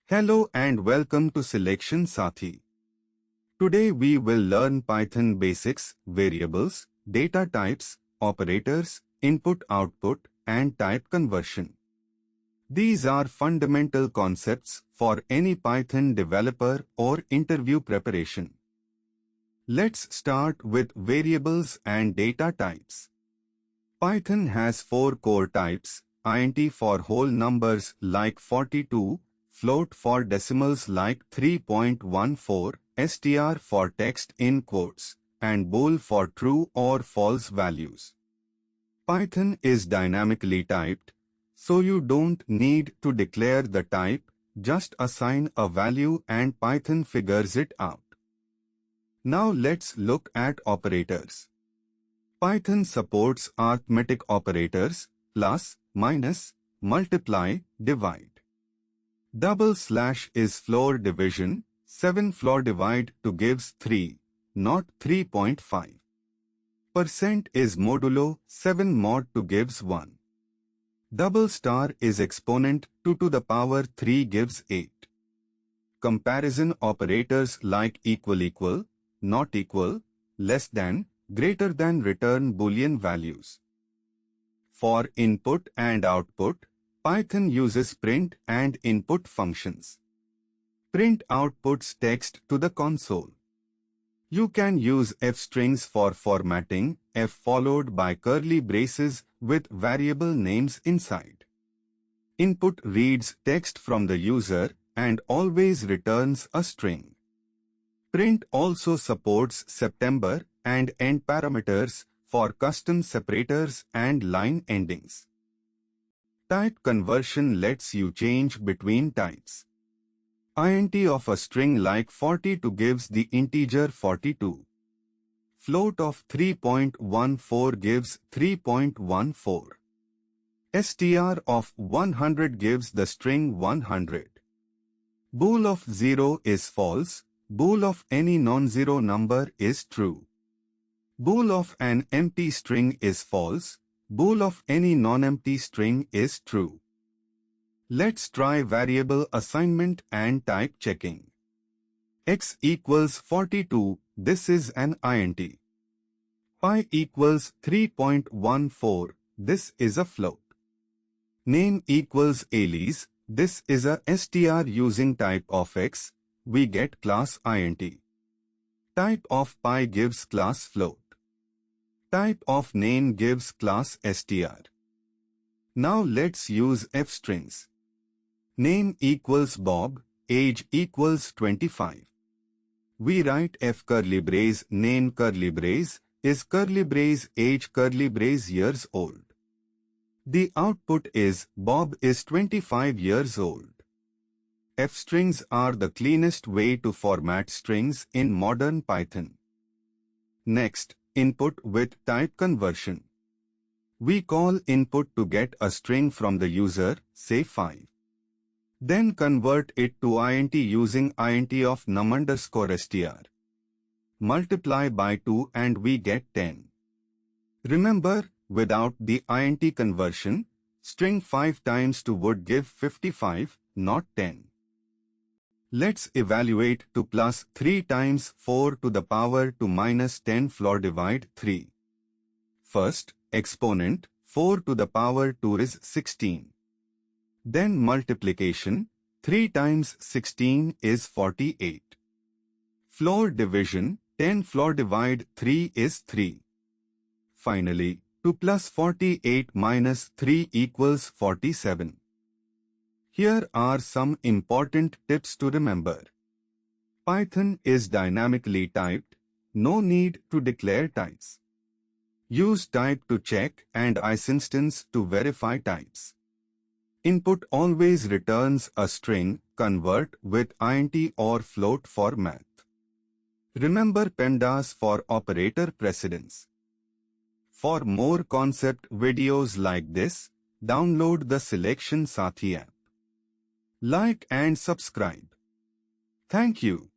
Hello and welcome to Selection Sathi. Today we will learn Python basics, variables, data types, operators, input-output, and type conversion. These are fundamental concepts for any Python developer or interview preparation. Let's start with variables and data types. Python has 4 core types: int for whole numbers like 42, float for decimals like 3.14, str for text in quotes, and bool for true or false values. Python is dynamically typed, so you don't need to declare the type, just assign a value and Python figures it out. Now let's look at operators. Python supports arithmetic operators: plus, minus, multiply, divide. Double slash is floor division, 7 floor divide 2 gives 3, not 3.5. Percent is modulo, 7 mod 2 gives 1. Double star is exponent, 2 to the power 3 gives 8. Comparison operators like equal, not equal, less than, greater than return Boolean values. For input and output, Python uses print and input functions. Print outputs text to the console. You can use f strings for formatting, f followed by curly braces with variable names inside. Input reads text from the user and always returns a string. Print also supports September and end parameters for custom separators and line endings. Type conversion lets you change between types. Int of a string like 42 gives the integer 42. Float of 3.14 gives 3.14. str of 100 gives the string 100. Bool of 0 is false. Bool of any non-zero number is true. Bool of an empty string is false. Bool of any non-empty string is true. Let's try variable assignment and type checking. X equals 42, this is an int. Pi equals 3.14, this is a float. Name equals Alice, this is a str using type of X, we get class int. Type of pi gives class float. Type of name gives class str. Now let's use f strings. Name equals Bob, age equals 25. We write f curly brace name curly brace is curly brace age curly brace years old. The output is Bob is 25 years old. F strings are the cleanest way to format strings in modern Python. Next, input with type conversion. We call input to get a string from the user, say 5. Then convert it to int using int of num_str. Multiply by 2 and we get 10. Remember, without the int conversion, string 5 times 2 would give 55, not 10. Let's evaluate 2 plus 3 times 4 to the power 2 minus 10 floor divide 3. First, exponent, 4 to the power 2 is 16. Then multiplication, 3 times 16 is 48. Floor division, 10 floor divide 3 is 3. Finally, 2 plus 48 minus 3 equals 47. Here are some important tips to remember. Python is dynamically typed, no need to declare types. Use type to check and isinstance to verify types. Input always returns a string, convert with int or float for math. Remember PEMDAS for operator precedence. For more concept videos like this, download the Selection Sathi app. Like and subscribe. Thank you.